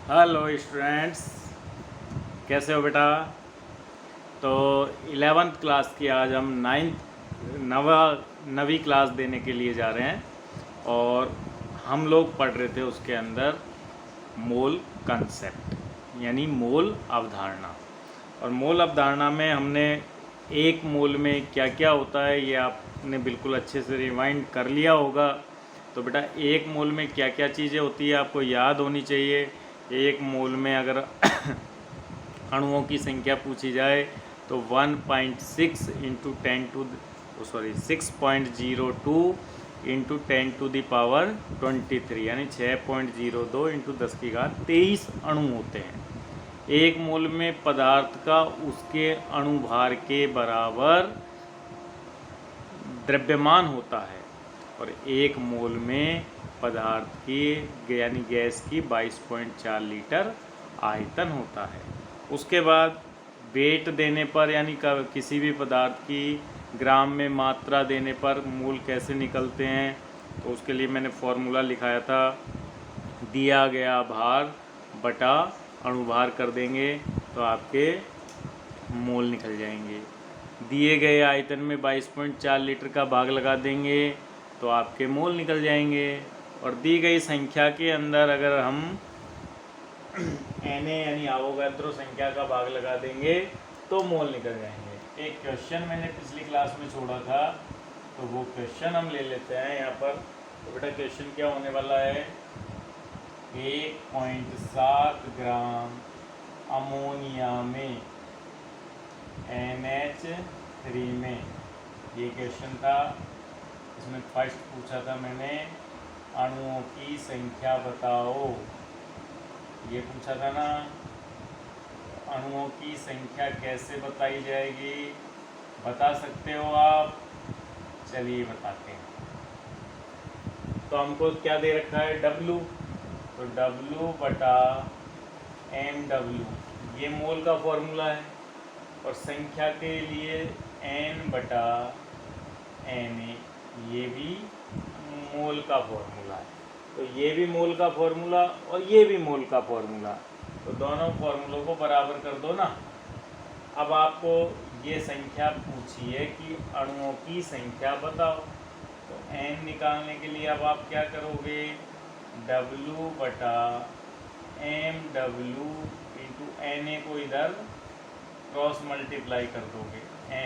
Hello students, कैसे हो बेटा। तो 11th क्लास की आज हम नवी क्लास देने के लिए जा रहे हैं और हम लोग पढ़ रहे थे उसके अंदर मोल कंसेप्ट यानी मोल अवधारणा। और मोल अवधारणा में हमने एक मोल में क्या क्या होता है ये आपने बिल्कुल अच्छे से रिवाइंड कर लिया होगा। तो बेटा एक मोल में क्या क्या चीज़ें होती है आपको याद होनी चाहिए। एक मोल में अगर अणुओं की संख्या पूछी जाए तो 1.6 इंटू 6.02 इंटू 10⁻23 यानी 6.02 इंटू 10⁻23 अणु होते हैं। एक मोल में पदार्थ का उसके अणुभार के बराबर द्रव्यमान होता है और एक मोल में पदार्थ की यानी गैस की 22.4 लीटर आयतन होता है। उसके बाद वेट देने पर यानी किसी भी पदार्थ की ग्राम में मात्रा देने पर मोल कैसे निकलते हैं, तो उसके लिए मैंने फॉर्मूला लिखाया था। दिया गया भार बटा अणुभार कर देंगे तो आपके मोल निकल जाएंगे। दिए गए आयतन में 22.4 लीटर का भाग लगा देंगे तो आपके मोल निकल जाएंगे। और दी गई संख्या के अंदर अगर हम Na यानी अवोगाद्रो संख्या का भाग लगा देंगे तो मोल निकल जाएंगे। एक क्वेश्चन मैंने पिछली क्लास में छोड़ा था तो वो क्वेश्चन हम ले लेते हैं यहाँ पर। तो बेटा क्वेश्चन क्या होने वाला है, 1.7 ग्राम अमोनिया में NH3 में, ये क्वेश्चन था। इसमें फर्स्ट पूछा था मैंने अणुओं की संख्या बताओ, ये पूछा था ना। अणुओं की संख्या कैसे बताई जाएगी, बता सकते हो आप? चलिए बताते हैं। तो हमको क्या दे रखा है, W, तो W बटा MW ये मोल का फॉर्मूला है और संख्या के लिए N बटा Na ये भी मोल का फॉर्मूला है। तो ये भी मोल का फॉर्मूला और ये भी मोल का फॉर्मूला, तो दोनों फॉर्मूलों को बराबर कर दो ना। अब आपको ये संख्या पूछी है कि अणुओं की संख्या बताओ, तो n निकालने के लिए अब आप क्या करोगे, W बटा MW इंटू Na को इधर क्रॉस मल्टीप्लाई कर दोगे Na।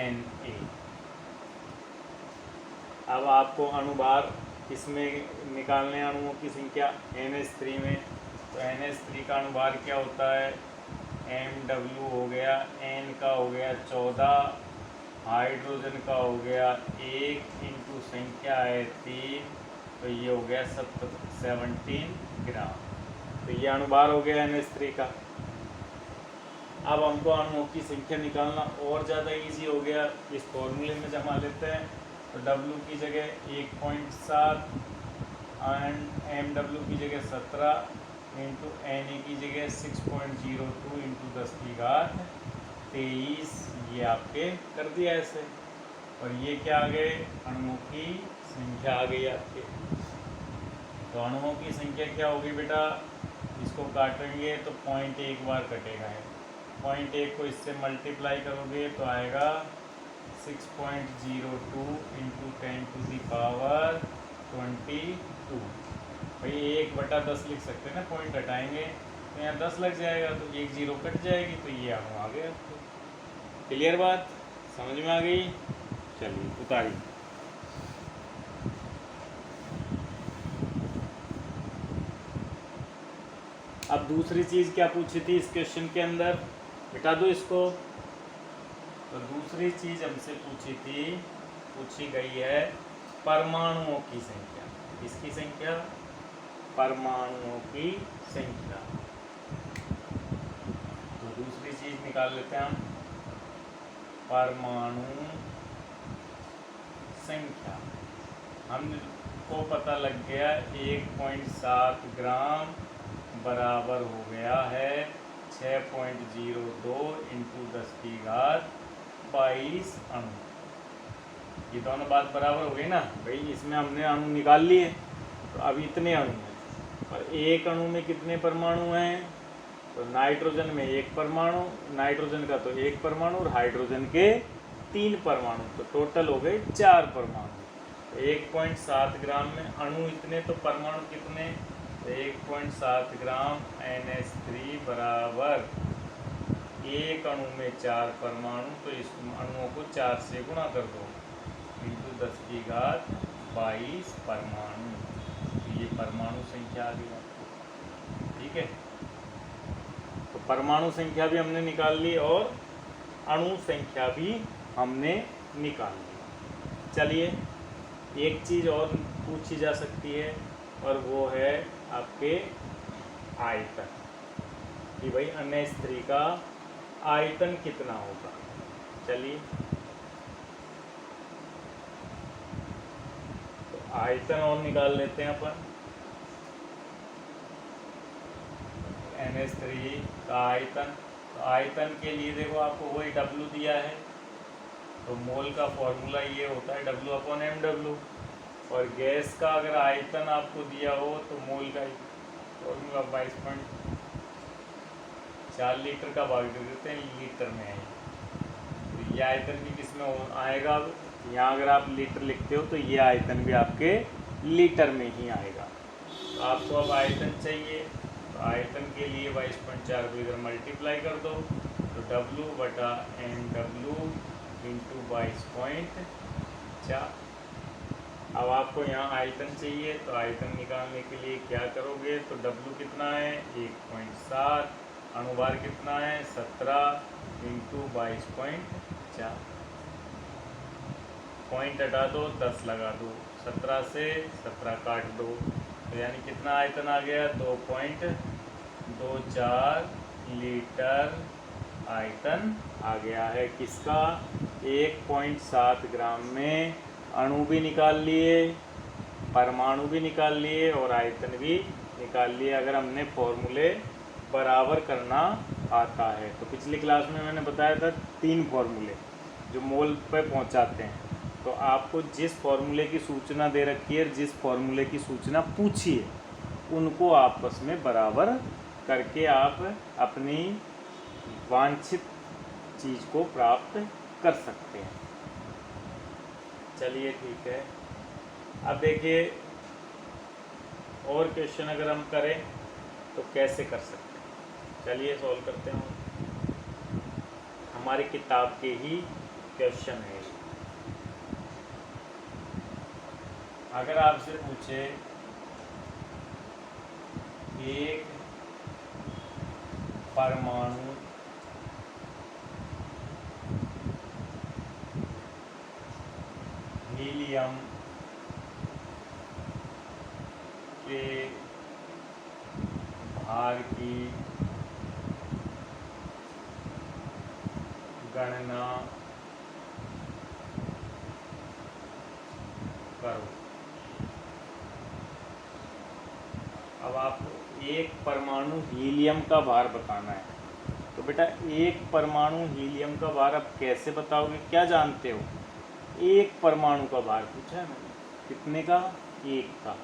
अब आपको अणुभार इसमें निकालने अणुओं की संख्या NH3 में, तो NH3 का अणुभार क्या होता है, MW हो गया, N का हो गया 14, हाइड्रोजन का हो गया 1 इंटू संख्या है 3, तो ये हो गया 17 ग्राम। तो ये अणुभार हो गया NH3 का। अब हमको अणुओं की संख्या निकालना और ज़्यादा इजी हो गया, इस फॉर्मूले में जमा लेते हैं। तो W की जगह 1.7 एंड MW की जगह 17 इंटू Na की जगह 6.02 इंटू 10⁻23 ये आपके कर दिया ऐसे। और ये क्या आ गए, अणुओं की संख्या आ गई आपके। तो अणुओं की संख्या क्या होगी बेटा, इसको काटेंगे तो 0.1 बार कटेगा है, 0.1 को इससे मल्टीप्लाई करोगे तो आएगा 6.02 इंटू 10⁻22। भाई 1/10 लिख सकते हैं ना, पॉइंट हटाएंगे तो यहाँ 10 लग जाएगा तो 1 0 कट जाएगी, तो ये अणु आ गया आपको। क्लियर बात, समझ में आ गई? चलिए उतारिए। अब दूसरी चीज़ क्या पूछी थी इस क्वेश्चन के अंदर, मिटा दो इसको। तो दूसरी चीज़ हमसे पूछी गई है परमाणुओं की संख्या। किसकी संख्या, परमाणुओं की संख्या। तो दूसरी चीज़ निकाल लेते हैं हम, परमाणु संख्या। हमको पता लग गया 1.7 ग्राम बराबर हो गया है 6.02 इंटू 10⁻22 अणु। ये दोनों बात बराबर हो गई ना भाई, इसमें हमने अणु निकाल लिए तो अब इतने अणु हैं और एक अणु में कितने परमाणु हैं, तो नाइट्रोजन में एक परमाणु, नाइट्रोजन का तो एक परमाणु और हाइड्रोजन के 3 परमाणु, तो टोटल हो गए 4 परमाणु। तो 1.7 ग्राम में अणु इतने, तो परमाणु कितने, तो 1.7 ग्राम NH3 बराबर एक अणु में 4 परमाणु, तो इस अणुओं को 4 से गुणा कर दो, इंटू 10 की घात 22 परमाणु। तो ये परमाणु संख्या आ गई आपको, ठीक है। तो परमाणु संख्या भी हमने निकाल ली और अणु संख्या भी हमने निकाल ली। चलिए एक चीज़ और पूछी जा सकती है, और वो है आपके आयतन, कि भाई NH3 का आयतन कितना होगा। चलिए तो आयतन और निकाल लेते हैं अपन। NH3 का आयतन, तो आयतन के लिए देखो आपको वही W दिया है, तो मोल का फॉर्मूला ये होता है W/mW। और गैस का अगर आयतन आपको दिया हो तो मोल का फॉर्मूला 22.4 लीटर का भाग दे देते हैं, लीटर में है। तो ये आयतन भी किस में आएगा, अब यहाँ अगर आप लीटर लिखते हो तो ये आयतन भी आपके लीटर में ही आएगा। तो आपको अब आयतन चाहिए, तो आयतन के लिए 22.4 को इधर मल्टीप्लाई कर दो, तो W/mW इंटू 22.4। अब आपको यहाँ आयतन चाहिए, तो आयतन निकालने के लिए क्या करोगे, तो W कितना है 1.7, अणुभार कितना है 17 इंटू 22.4, पॉइंट हटा दो 10 लगा दो, 17 से 17 काट दो, तो यानी कितना आयतन आ गया 2.24 लीटर आयतन आ गया है। किसका, 1.7 ग्राम में अणु भी निकाल लिए, परमाणु भी निकाल लिए और आयतन भी निकाल लिए, अगर हमने फॉर्मूले बराबर करना आता है। तो पिछली क्लास में मैंने बताया था 3 फॉर्मूले जो मोल पे पहुंचाते हैं। तो आपको जिस फॉर्मूले की सूचना दे रखी है, जिस फॉर्मूले की सूचना पूछी है, उनको आपस में बराबर करके आप अपनी वांछित चीज़ को प्राप्त कर सकते हैं। चलिए ठीक है, अब देखिए और क्वेश्चन अगर हम करें तो कैसे कर सकते हैं। चलिए सॉल्व करते हैं, हमारी किताब के ही क्वेश्चन है। अगर आपसे पूछे एक परमाणु हीलियम के भार की गणना करो। अब आपको एक परमाणु हीलियम का भार बताना है, तो बेटा एक परमाणु हीलियम का भार आप कैसे बताओगे, क्या जानते हो, एक परमाणु का भार पूछा है मैंने, कितने का, एक का।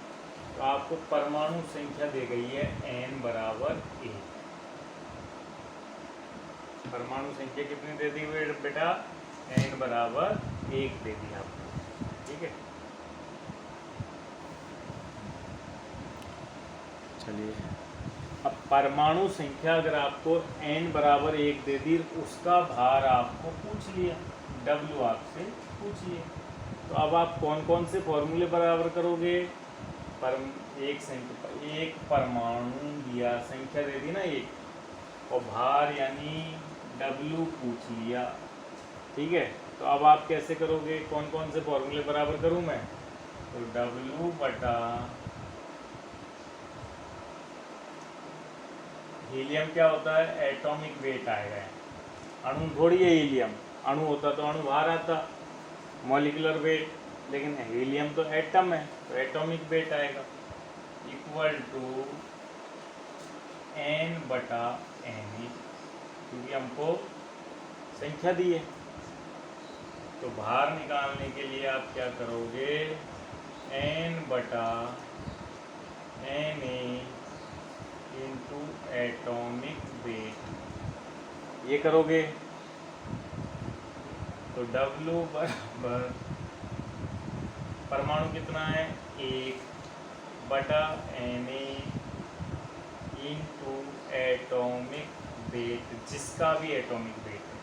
तो आपको परमाणु संख्या दी गई है n बराबर 1। परमाणु संख्या कितनी दे दी बेटा, n बराबर 1 दे दी आपको, ठीक है। चलिए अब परमाणु संख्या अगर आपको n बराबर 1 दे दी, उसका भार आपको पूछ लिया, W आपसे पूछ लिया, तो अब आप कौन कौन से फॉर्मूले बराबर करोगे, एक परमाणु दिया, संख्या दे दी ना एक, और भार यानी W पूछ लिया, ठीक है। तो अब आप कैसे करोगे, कौन कौन से फॉर्मूले बराबर करूं मैं, तो W बटा हीलियम क्या होता है, एटॉमिक वेट आएगा, अणु थोड़ी है हीलियम, अणु होता तो अणु भार आता, मॉलिक्यूलर वेट, लेकिन हीलियम तो एटम है तो एटॉमिक वेट आएगा, इक्वल टू n बटा n, क्योंकि हमको संख्या दी है। तो भार निकालने के लिए आप क्या करोगे, n बटा Na इंटू एटॉमिक ये करोगे तो W बराबर परमाणु कितना है 1/Na इंटू एटॉमिक वेट, जिसका भी एटॉमिक वेट है।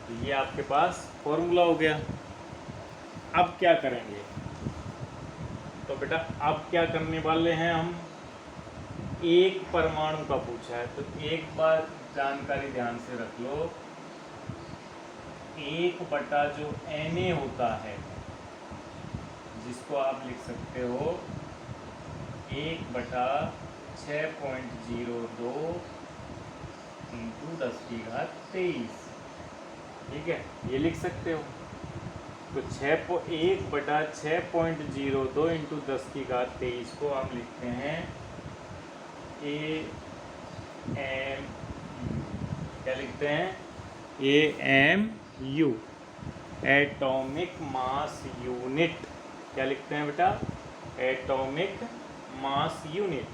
तो ये आपके पास फॉर्मूला हो गया। अब क्या करेंगे, तो बेटा अब क्या करने वाले हैं हम, एक परमाणु का पूछा है तो एक बार जानकारी ध्यान से रख लो, 1 जो Na होता है, जिसको आप लिख सकते हो 1/6.02 इंटू 10⁻23, ठीक है, ये लिख सकते हो। तो 1/6.02 इंटू 10⁻23 को हम लिखते हैं AM, क्या लिखते हैं AMU, एटॉमिक मास यूनिट। क्या लिखते हैं बेटा, एटॉमिक मास यूनिट।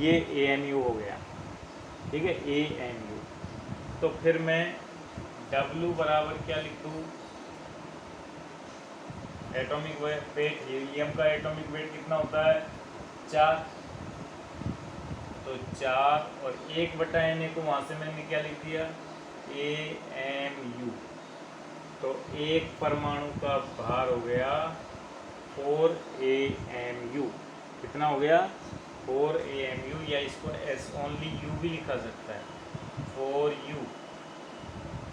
ये AMU हो गया, ठीक है, AMU। तो फिर मैं W बराबर क्या लिख दूँ, एटॉमिक वेट, हीलियम का एटॉमिक वेट कितना होता है 4, तो 4 और 1/Na को वहाँ से मैंने क्या लिख दिया AMU। तो एक परमाणु का भार हो गया 4 AMU। कितना हो गया 4 AMU, या इसको S ओनली U भी लिखा सकता है 4U।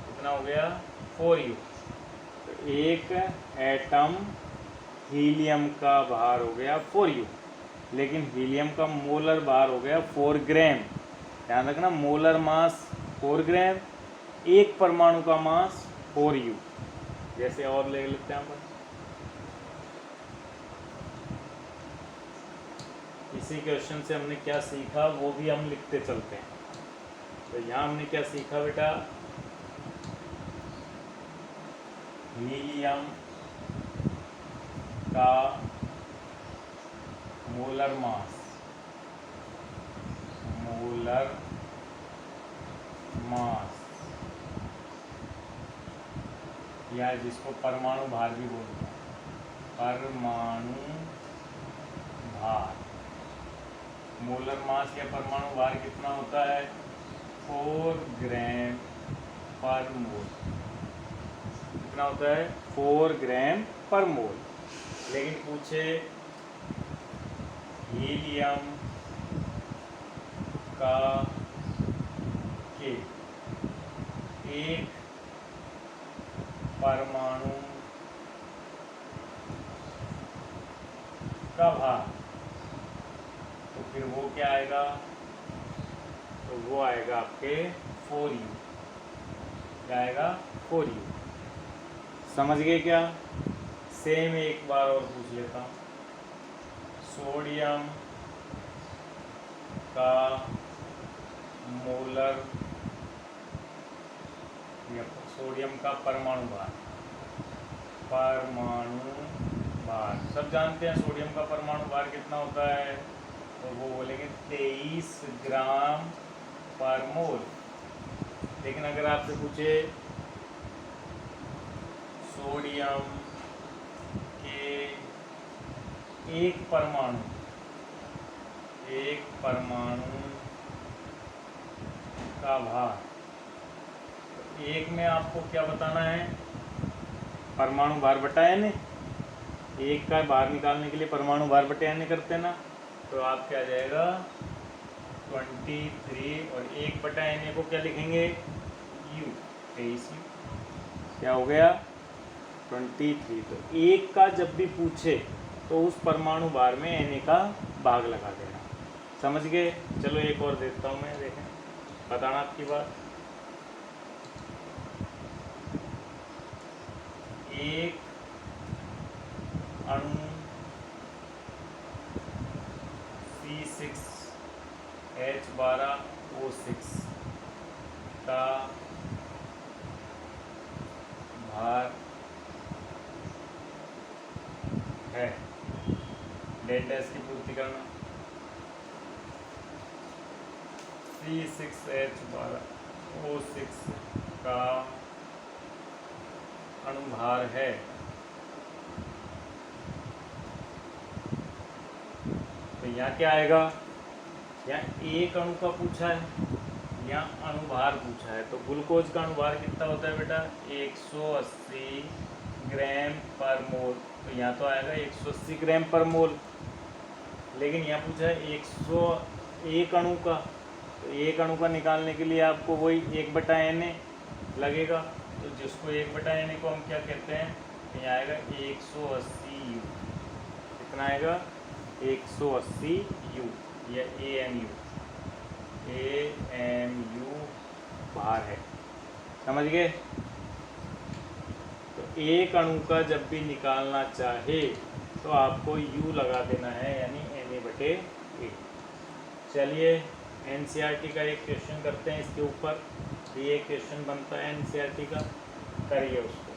कितना हो गया 4U। तो एक एटम हीलियम का भार हो गया 4U, लेकिन हीलियम का मोलर भार हो गया 4 ग्राम। ध्यान रखना, मोलर मास 4 ग्राम, एक परमाणु का मास 4U। जैसे और ले लेते हैं अपन, इसी क्वेश्चन से हमने क्या सीखा वो भी हम लिखते चलते हैं। तो यहाँ हमने क्या सीखा बेटा, हीलियम का मोलर मास, या जिसको परमाणु भार भी बोलते हैं, परमाणु भार, मोलर मास या परमाणु भार कितना होता है 4 ग्राम पर मोल। कितना होता है 4 ग्राम पर मोल। लेकिन पूछे हीलियम का के एक परमाणु का भार, तो फिर वो क्या आएगा, तो वो आएगा आपके 4U। क्या आएगा 4U। समझ गए क्या। सेम एक बार और पूछ लेता हूँ, सोडियम का मोलर या सोडियम का परमाणु भार, सब जानते हैं सोडियम का परमाणु भार कितना होता है, तो वो बोलेंगे 23 ग्राम पर मोल। लेकिन अगर आपसे पूछे सोडियम के एक परमाणु का भार, तो एक में आपको क्या बताना है, परमाणु भार बटा Na। एक का भार निकालने के लिए परमाणु भार बटे Na करते हैं ना, तो आप क्या आ जाएगा 23, और 1/Na को क्या लिखेंगे U, 23U। क्या हो गया 23। तो एक का जब भी पूछे तो उस परमाणु भार में Na का भाग लगा देना। समझ गए। चलो एक और देता हूँ मैं, देखें, बताना आपकी बात। एक अणु C6H12O6 का भार है, डेल्टा एस की पूर्ति करना। C6H12O6 का अणुभार है, तो यहाँ क्या आएगा? यहाँ एक अणु का पूछा है, यहाँ अणुभार पूछा है, तो ग्लूकोज का अणुभार कितना होता है बेटा? 180 ग्राम पर मोल। तो यहाँ तो आएगा 180 ग्राम पर मोल, लेकिन यहाँ पूछा है 101 अणु का। तो एक अणु का निकालने के लिए आपको वही 1/Na लगेगा। तो जिसको 1/Na को हम क्या कहते हैं? तो यहाँ आएगा 180U। कितना आएगा? 180U या AMU भार है। समझ गए? तो एक अणु का जब भी निकालना चाहे तो आपको U लगा देना है, यानी Na/A। चलिए NCERT का एक क्वेश्चन करते हैं इसके ऊपर। ये क्वेश्चन बनता है NCERT का, करिए उसको।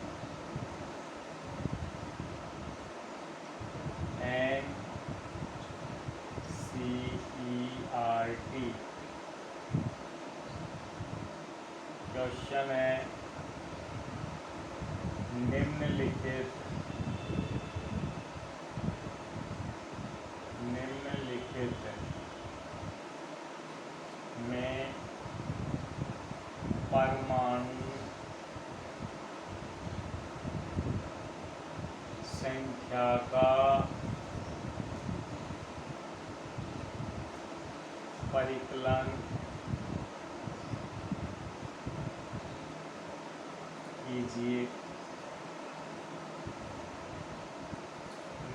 NCERT क्वेश्चन है निम्नलिखित में परमाणु संख्या का परिकलन कीजिए।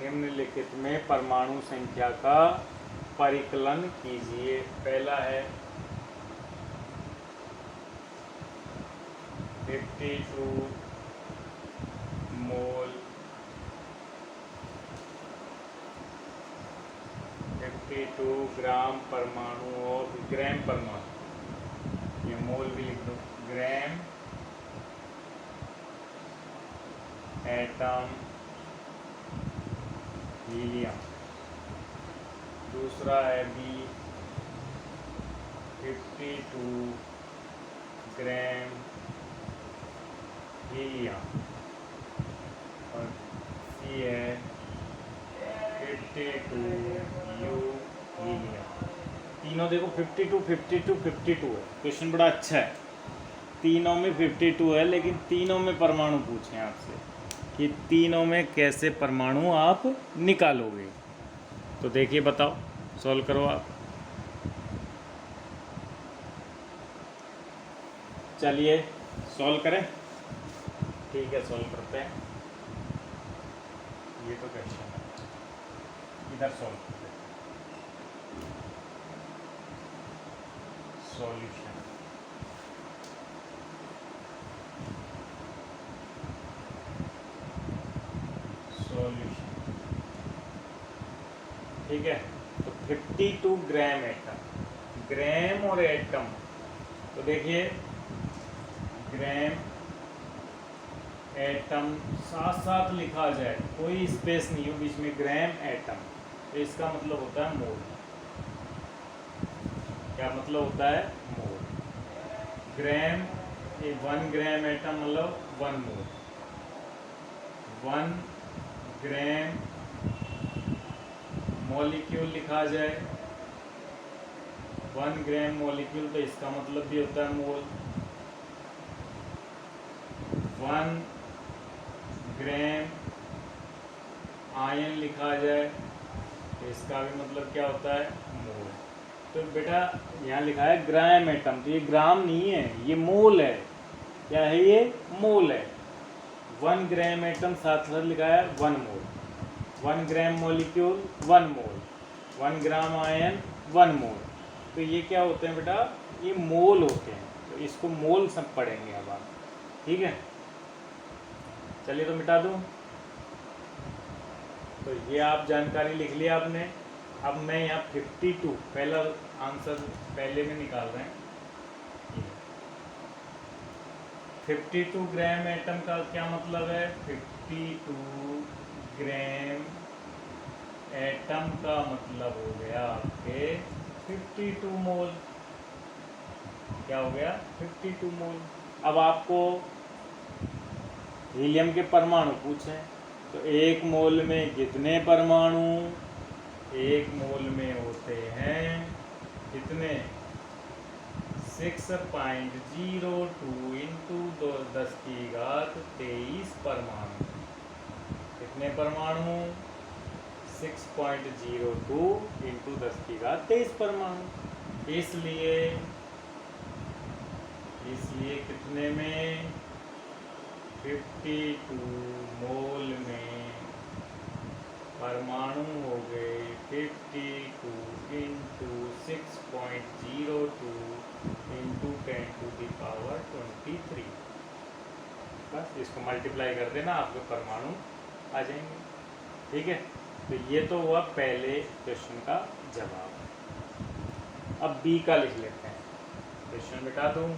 निम्नलिखित में परमाणु संख्या का परिकलन कीजिए। पहला है 52 मोल, 52 ग्राम परमाणु और ग्राम परमाणु, ये मोल भी लिख दो, ग्राम एटम हीलियम। दूसरा है बी 52 ग्राम हीलियम, और सी है 52U हीलियम। तीनों देखो 52 52 52 है। क्वेश्चन बड़ा अच्छा है, तीनों में 52 है, लेकिन तीनों में परमाणु पूछे आपसे कि तीनों में कैसे परमाणु आप निकालोगे। तो देखिए, बताओ, सॉल्व करो आप। चलिए सॉल्व करें। ठीक है, सॉल्व करते हैं। ये तो क्वेश्चन है, इधर सॉल्व करते हैं। सॉल्यूशन, ठीक है। तो 52 ग्राम एटम, ग्राम और एटम, तो देखिए ग्राम एटम साथ साथ लिखा जाए, कोई स्पेस नहीं हो बीच में, ग्राम एटम, तो इसका मतलब होता है मोल। क्या मतलब होता है? मोल। ग्राम, 1 ग्राम एटम मतलब 1 मोल। 1 ग्राम मॉलिक्यूल लिखा जाए, 1 ग्राम मॉलिक्यूल, तो इसका मतलब भी होता है मोल। 1 ग्राम आयन लिखा जाए, तो इसका भी मतलब क्या होता है? मोल। तो बेटा यहाँ लिखा है ग्राम एटम, तो ये ग्राम नहीं है, ये मोल है। क्या है ये? मोल है। 1 ग्राम एटम साथ साथ लिखा है 1 मोल। 1 ग्राम मॉलिक्यूल 1 मोल, 1 ग्राम आयन 1 मोल। तो ये क्या होते हैं बेटा? ये मोल होते हैं। तो इसको मोल सब पढ़ेंगे अब आप, ठीक है। चलिए तो मिटा दूँ। तो ये आप जानकारी लिख लिया आपने। अब मैं यहाँ 52 पहला आंसर पहले में निकाल रहे हैं। 52 ग्राम एटम का क्या मतलब है? 52 ग्राम एटम का मतलब हो गया आपके 52 मोल। क्या हो गया 52 मोल। अब आपको हीलियम के परमाणु पूछे तो एक मोल में कितने परमाणु, एक मोल में होते हैं कितने 6.02 इंटू 10⁻23 परमाणु। कितने परमाणु 6.02 इंटू 10⁻23 परमाणु। इसलिए कितने में 52 मोल में परमाणु हो गए 52 इंटू 6.02 इंटू 10⁻23। बस इसको मल्टीप्लाई कर देना, आपके परमाणु आ जाएंगे। ठीक है, तो ये तो हुआ पहले क्वेश्चन का जवाब। अब बी का लिख लेते हैं। क्वेश्चन बिठा दूँ,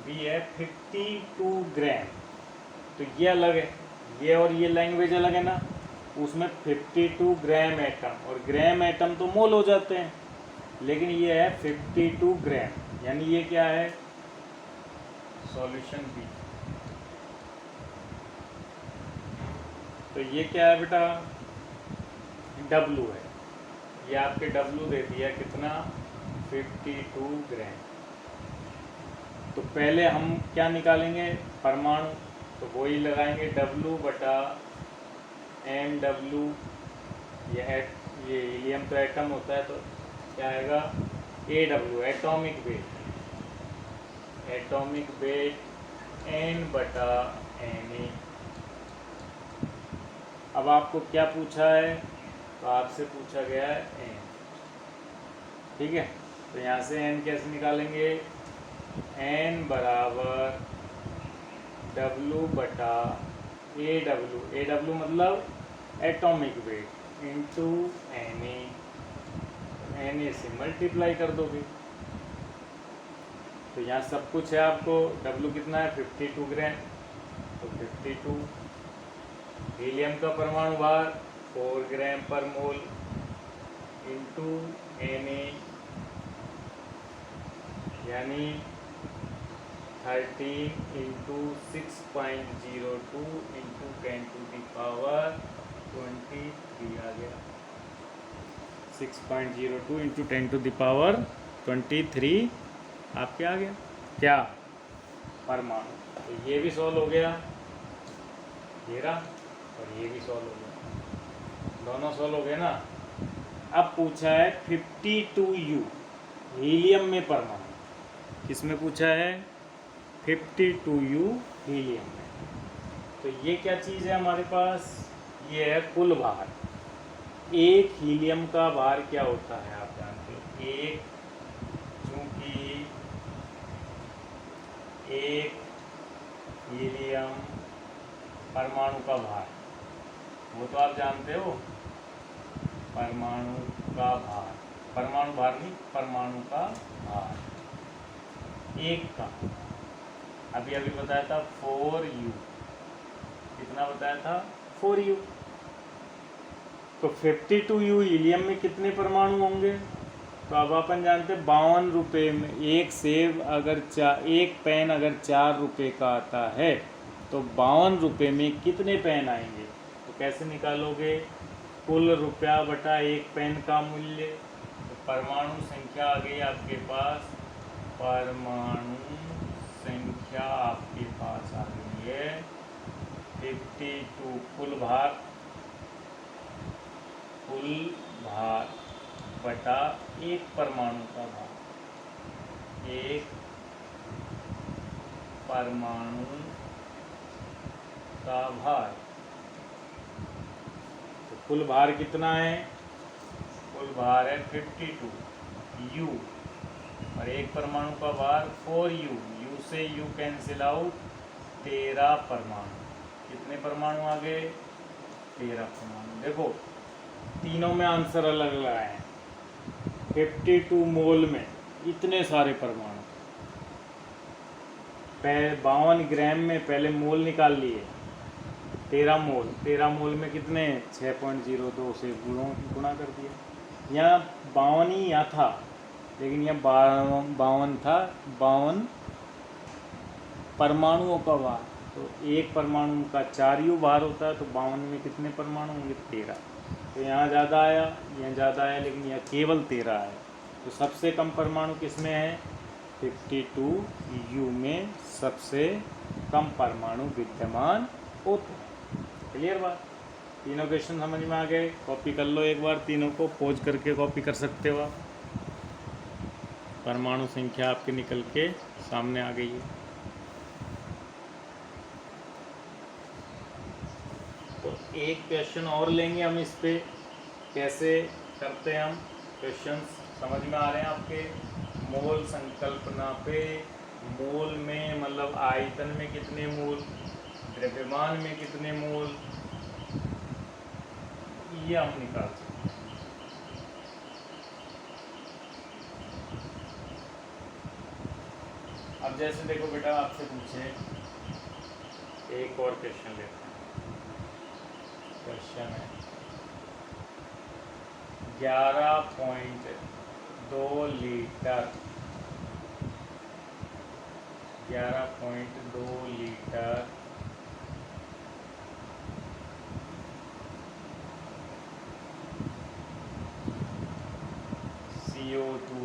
बी है 52 ग्राम। तो ये अलग है, ये और ये लैंग्वेज अलग है ना। उसमें 52 ग्राम एटम, और ग्राम एटम तो मोल हो जाते हैं, लेकिन ये है 52 ग्राम, यानी ये क्या है सॉल्यूशन बी। तो ये क्या है बेटा W है, ये आपके W दे दिया कितना 52 ग्राम। तो पहले हम क्या निकालेंगे परमाणु, तो वही लगाएंगे W बटा MW। ये हीलियम तो एटम होता है, तो क्या आएगा AW एटॉमिक वेट N बटा Na। अब आपको क्या पूछा है, तो आपसे पूछा गया है n। ठीक है, तो यहाँ से n कैसे निकालेंगे, n बराबर W बटा AW मतलब एटॉमिक वेट इंटू Na से मल्टीप्लाई कर दोगे। तो यहाँ सब कुछ है, आपको W कितना है 52 ग्राम, तो 52। हीलियम का परमाणु भार 4 ग्राम पर मोल इंटू Na, यानी 13 इंटू 6.02 इंटू 10⁻23 आ गया। 6.02 इंटू 10⁻23 आपके आ गया क्या परमाणु। तो ये भी सॉल्व हो गया, ये रहा, और ये भी सॉल्व हो गया, दोनों सॉल्व हो गए ना। अब पूछा है 52U हीलियम में परमाणु, किसमें पूछा है 52U हीलियम में। तो ये क्या चीज़ है हमारे पास, ये है कुल भार। एक हीलियम का भार क्या होता है आप जानते हो, एक चूंकि एक हीलियम परमाणु का भार, वो तो आप जानते हो परमाणु का भार, परमाणु भार नहीं परमाणु का भार एक का। अभी बताया था 4U, कितना बताया था 4U। तो 52U हीलियम में कितने परमाणु होंगे, तो अब अपन जानते हैं 52 रुपये में एक सेब अगर एक पेन अगर 4 रुपये का आता है, तो 52 रुपये में कितने पेन आएंगे। तो कैसे निकालोगे, कुल रुपया बटा एक पेन का मूल्य। तो परमाणु संख्या आ गई आपके पास, परमाणु संख्या आपके पास आ गई है 52। कुल भार बटा एक परमाणु का भार, एक परमाणु का भार। तो कुल भार कितना है, कुल भार है 52U, और एक परमाणु का भार 4U। U से U कैंसिल आउट, 13 परमाणु। कितने परमाणु आ गए 13 परमाणु। देखो तीनों में आंसर अलग अलग आए हैं। 52 मोल में इतने सारे परमाणु, 52 ग्राम में पहले मोल निकाल लिए, 13 मोल में कितने 6.02 से गुणा कर दिया। यहाँ 52 ही यहाँ था, लेकिन यह 52 था, 52 परमाणुओं का भार। तो एक परमाणु का 4 U भार होता है, तो 52 में कितने परमाणु होंगे? 13। तो यहाँ ज़्यादा आया, यहाँ ज़्यादा आया, लेकिन यह केवल 13 है। तो सबसे कम परमाणु किस में है? 52U में सबसे कम परमाणु विद्यमान होते हैं। क्लियर बात? तीनों क्वेश्चन समझ में आ गए? कॉपी कर लो एक बार, तीनों को पोज करके कॉपी कर सकते हो आप। परमाणु संख्या आपके निकल के सामने आ गई है। तो एक क्वेश्चन और लेंगे हम इस पे, कैसे करते हैं हम क्वेश्चंस, समझ में आ रहे हैं आपके? मोल संकल्पना पे, मोल में मतलब आयतन में कितने मोल, द्रव्यमान में कितने मोल, ये हम निकाल सकते हैं। अब जैसे देखो बेटा, आपसे पूछे एक और क्वेश्चन लेते हैं। क्वेश्चन है 11.2 लीटर, 11.2 लीटर CO2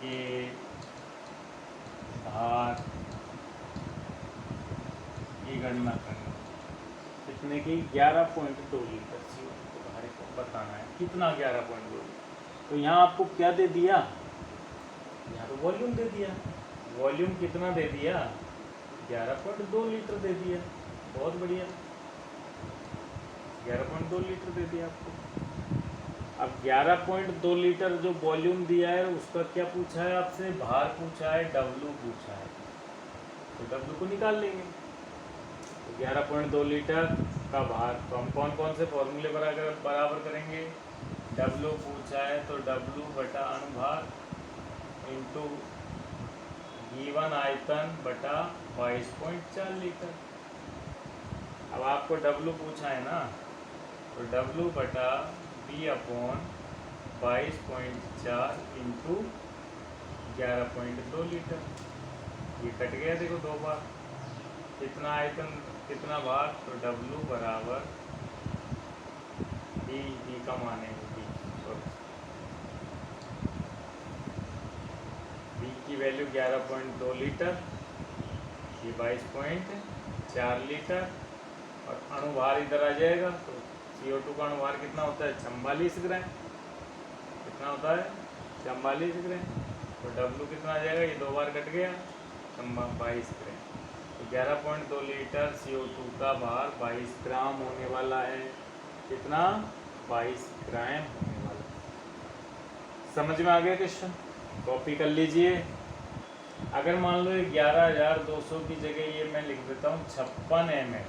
के भार की गणना करनी। कितने की? 11.2 लीटर CO2 के भार को बताना है। कितना? 11.2 लीटर। तो यहाँ आपको क्या दे दिया? यहाँ तो वॉल्यूम दे दिया। वॉल्यूम कितना दे दिया? 11.2 लीटर दे दिया। बहुत बढ़िया, 11.2 लीटर दे दिया आपको। अब 11.2 लीटर जो वॉल्यूम दिया है, उसका क्या पूछा है आपसे? भार पूछा है, W पूछा है। तो W को निकाल लेंगे। तो 11.2 लीटर का भार, तो हम कौन कौन से फॉर्मूले बराबर करेंगे? W पूछा है तो W बटा अनुभार इंटू गिवन आयतन बटा 22.4 लीटर। अब आपको W पूछा है ना, तो W बटा B अपॉन 22.4 इंटू 11.2 लीटर। ये कट गया देखो दो बार। कितना आयतन, कितना भार? तो W बराबर B का मान है B की वैल्यू 11.2 लीटर, ये 22.4 लीटर, और अणुभार इधर आ जाएगा। तो CO2 का अणुभार कितना होता है? 44 ग्राम। कितना होता है? 44 ग्राम। तो W कितना आ जाएगा? ये दो बार कट गया, 22 ग्राम। तो 11.2 लीटर CO2 का भार 22 ग्राम होने वाला है। कितना? 22 ग्राम होने वाला है। समझ में आ गया क्वेश्चन? कॉपी कर लीजिए। अगर मान लो 11,200 की जगह ये मैं लिख देता हूँ 56 ml।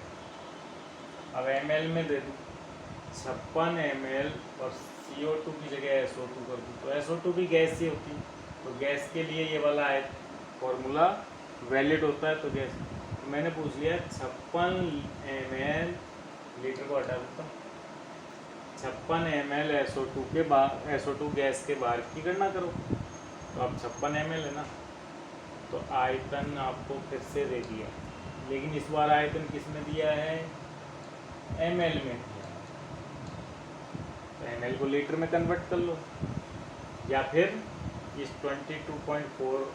अब ml में दे दूँ 56 ml, और CO2 की जगह SO2 कर दूँ, तो SO2 भी गैस ही होती है। तो गैस के लिए ये वाला है फॉर्मूला वैलिड होता है। तो गैस, तो मैंने पूछ लिया 56 ml, लीटर को हटा देता हूँ, 56 ml SO2 के SO2 गैस के बाहर की गणना करो। तो अब 56 ml है ना, तो आयतन आपको फिर से दे दिया, लेकिन इस बार आयतन किस में दिया है? ml में दिया। तो ml को लीटर में कन्वर्ट कर लो, या फिर इस 22.4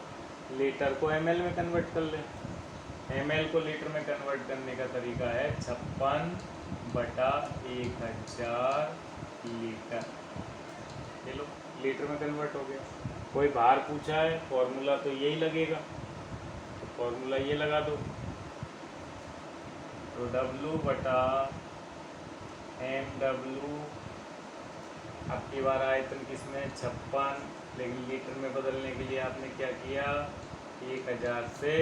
लीटर को ml में कन्वर्ट कर ले। ml को लीटर में कन्वर्ट करने का तरीका है 56/1000 लीटर। चलो, लीटर में कन्वर्ट हो गया। कोई भार पूछा है, फॉर्मूला तो यही लगेगा, तो फॉर्मूला ये लगा दो। तो W बटा MW, अब की बार आयतन किसमें? 56, लेकिन लीटर में बदलने के लिए आपने क्या किया? 1000 से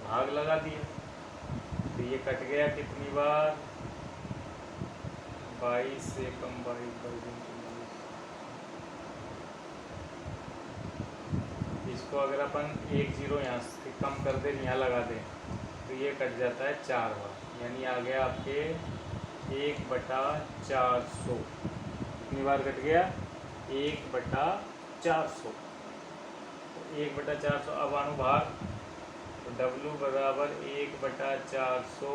भाग लगा दिया। तो ये कट गया कितनी बार? 22 से कम 22। इसको अगर अपन 1 0 यहाँ से कम कर दें, यहाँ लगा दें, तो ये कट जाता है 4 बार, यानी आ गया आपके 1/400। कितनी बार कट गया? 1/400। 400, तो 1/400। अब अनुभार, तो W बराबर 1/400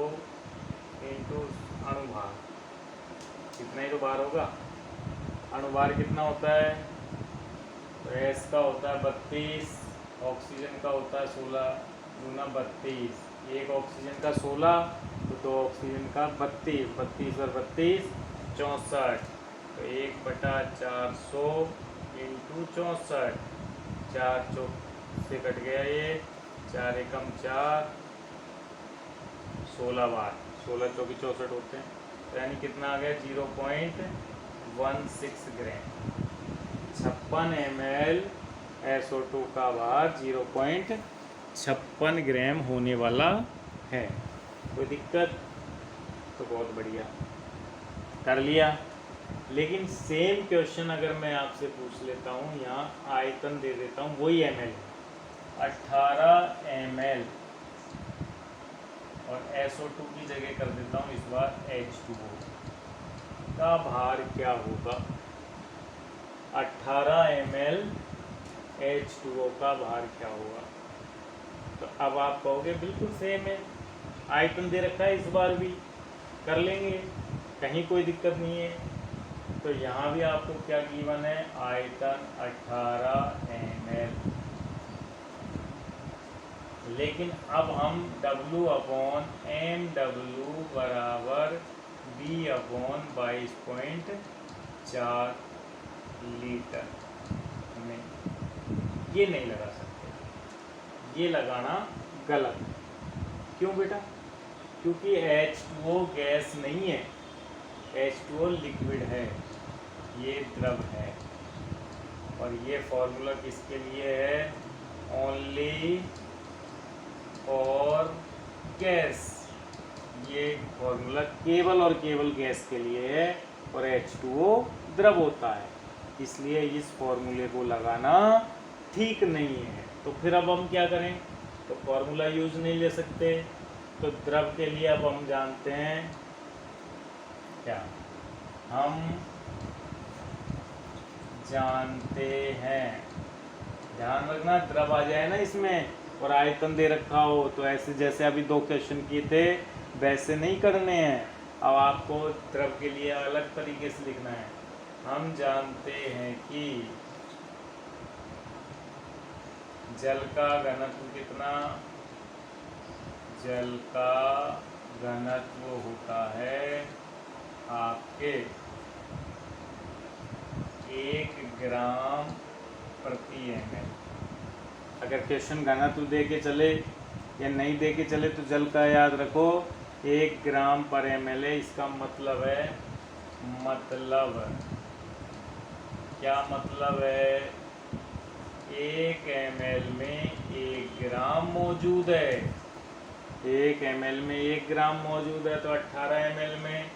इंटू अनुभार, इतना ही तो भार होगा। अनुभार कितना होता है, तो S का होता है 32, ऑक्सीजन का होता है 16 दूना 32, एक ऑक्सीजन का 16 तो 2 ऑक्सीजन का 32, 32 और 32 64, तो 1/400 इंटू 64, 4 चौक से कट गया ये, 4 एकम 4, 16 बार, 16 चौकी 64 होते हैं, तो यानी कितना आ गया 0.16 ग्राम। 56 ml SO2 का भार 0.56 ग्राम होने वाला है। कोई दिक्कत? तो बहुत बढ़िया, कर लिया। लेकिन सेम क्वेश्चन अगर मैं आपसे पूछ लेता हूँ, यहाँ आयतन दे देता हूँ, वही ml, 18 ml, और SO2 की जगह कर देता हूँ इस बार H2O का भार क्या होगा। 18 ml H2O का भार क्या होगा। तो अब आप कहोगे बिल्कुल सेम है, आयतन दे रखा है, इस बार भी कर लेंगे, कहीं कोई दिक्कत नहीं है। तो यहाँ भी आपको क्या गिवन है, आयतन 18 ml। लेकिन अब हम W/mW बराबर B/22.4 लीटर में ये नहीं लगा सकते, ये लगाना गलत। क्यों बेटा? क्योंकि H2O गैस नहीं है, H2O लिक्विड है, ये द्रव है। और ये फॉर्मूला किसके लिए है, ओनली और गैस, ये फॉर्मूला केवल और केवल गैस के लिए है, और H2O द्रव होता है, इसलिए इस फॉर्मूले को लगाना ठीक नहीं है। तो फिर अब हम क्या करें, तो फॉर्मूला यूज नहीं ले सकते, तो द्रव के लिए अब हम जानते हैं क्या, हम जानते हैं, ध्यान रखना द्रव आ जाए ना इसमें और आयतन दे रखा हो, तो ऐसे जैसे अभी 2 क्वेश्चन किए थे वैसे नहीं करने हैं। अब आपको द्रव के लिए अलग तरीके से लिखना है। हम जानते हैं कि जल का घनत्व कितना, जल का घनत्व होता है आपके 1 ग्राम प्रति ml। अगर क्वेश्चन घनत्व दे के चले या नहीं दे के चले तो जल का याद रखो 1 ग्राम पर ml है। इसका मतलब है, मतलब क्या मतलब है, 1 ml में 1 ग्राम मौजूद है, 1 ml में 1 ग्राम मौजूद है, तो 18 ml में,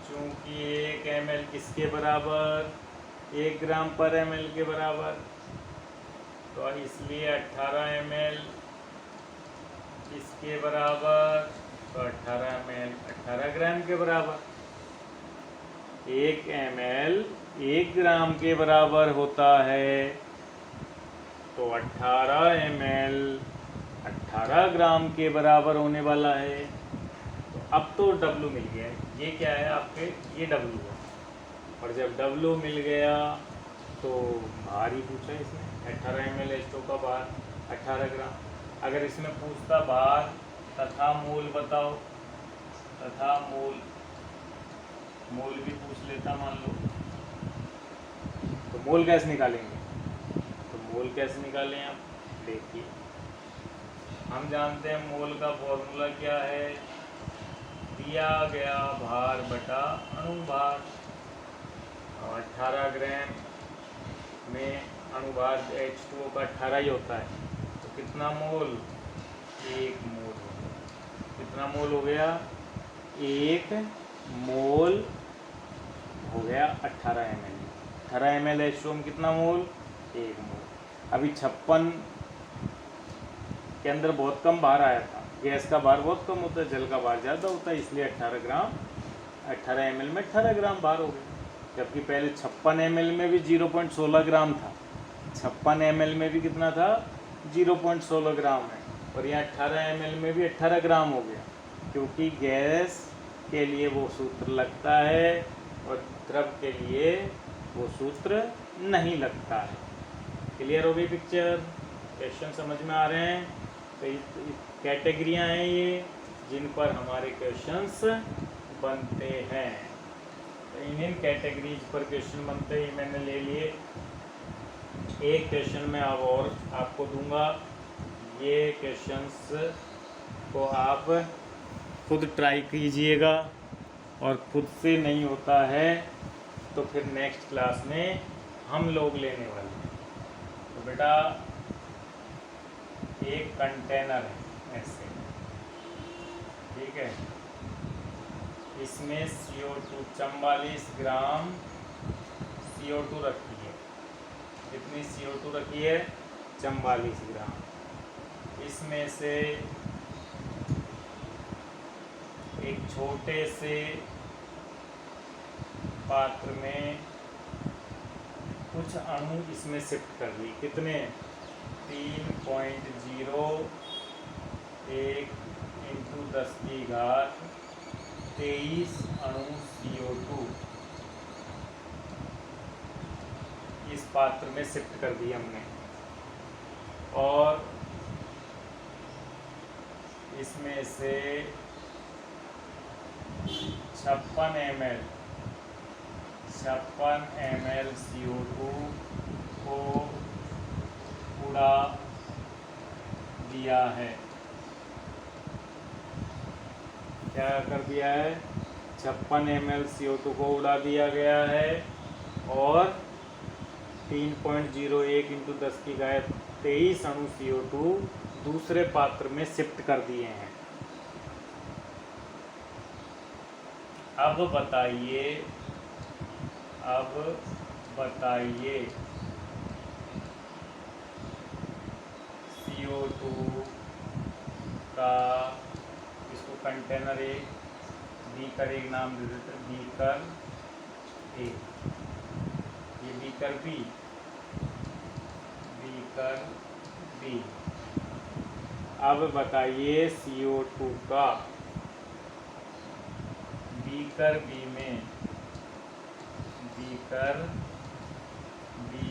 चूंकि 1 ml किसके बराबर, 1 ग्राम पर ml के बराबर, तो इसलिए 18 ml इसके बराबर, तो 18 ml 18 ग्राम के बराबर। 1 ml 1 ग्राम के बराबर होता है, तो 18 ml 18 ग्राम के बराबर होने वाला है। तो अब तो W मिल गया है, ये क्या है आपके, ये W है, और जब W मिल गया तो भार ही पूछा है इसमें, 18 ml H2O का भार 18 ग्राम। अगर इसमें पूछता भार तथा मूल बताओ, तथा मूल भी पूछ लेता मान लो, तो मूल कैसे निकालेंगे, तो मूल कैसे निकालें आप देखिए, हम जानते हैं मूल का फॉर्मूला क्या है, दिया गया भार बटा अनुभार, और 18 ग्राम में अनुभार H2O का 18 ही होता है, तो कितना मोल, 1 मोल हो गया। कितना मोल हो गया, 1 मोल हो गया 18 ml। 18 ml H2O में कितना मोल, 1 मोल। अभी 56 के अंदर बहुत कम भार आया था, गैस का भार बहुत कम होता है, जल का भार ज़्यादा होता है, इसलिए 18 ग्राम 18 ml में 18 ग्राम भार हो गया। जबकि पहले 56 ml में भी 0.16 ग्राम था, 56 ml में भी कितना था 0.16 ग्राम है, और यहाँ 18 ml में भी 18 ग्राम हो गया, क्योंकि गैस के लिए वो सूत्र लगता है और द्रव के लिए वो सूत्र नहीं लगता है। क्लियर हो गई पिक्चर? क्वेश्चन समझ में आ रहे हैं? तो कैटेगरियाँ हैं ये जिन पर हमारे क्वेश्चंस बनते हैं। तो इन कैटेगरीज पर क्वेश्चन बनते हैं, मैंने ले लिए। एक क्वेश्चन मैं अब और आपको दूंगा, ये क्वेश्चंस को आप खुद ट्राई कीजिएगा, और खुद से नहीं होता है तो फिर नेक्स्ट क्लास में हम लोग लेने वाले हैं। तो बेटा एक कंटेनर है ऐसे, ठीक है, इसमें CO2 44 ग्राम CO2 रखी है। कितनी CO2 रखी है? 44 ग्राम। इसमें से एक छोटे से पात्र में कुछ अणु इसमें शिफ्ट कर दी। कितने? 3.01 × 10⁻23 अणु CO2 इस पात्र में शिफ्ट कर दी हमने, और इसमें से 56 ml CO2 को उड़ा दिया है। क्या कर दिया है? 56 ml CO2 को उड़ा दिया गया है, और 3.01 × 10⁻23 अणु CO2 दूसरे पात्र में शिफ्ट कर दिए हैं। अब बताइए CO2 का, इसको कंटेनर ए, बीकर एक नाम दे देते, बीकर ए, ये बीकर बी, बीकर बी। अब बताइए CO2 का बीकर बी में, बीकर बी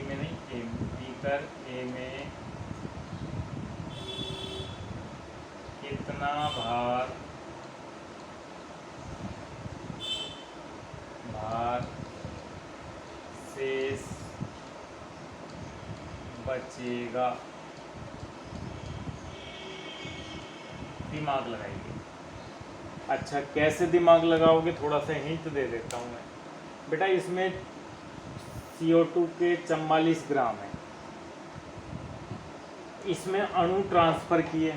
में नहीं, ए, बीकर ए में कितना भार शेष बचेगा? दिमाग लगाइए। अच्छा, कैसे दिमाग लगाओगे? थोड़ा सा हिंट दे देता हूँ मैं। बेटा इसमें CO2 के 44 ग्राम है, इसमें अणु ट्रांसफ़र किए,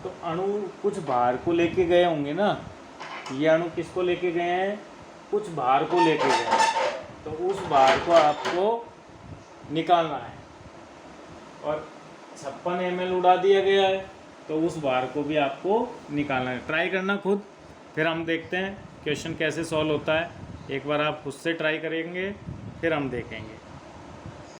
तो अणु कुछ भार को लेके गए होंगे ना। ये अणु किसको लेके गए हैं? कुछ भार को लेके गए हैं, तो उस भार को आपको निकालना है, और 56 ml उड़ा दिया गया है, तो उस भार को भी आपको निकालना है। ट्राई करना खुद, फिर हम देखते हैं क्वेश्चन कैसे सॉल्व होता है। एक बार आप खुद से ट्राई करेंगे, फिर हम देखेंगे।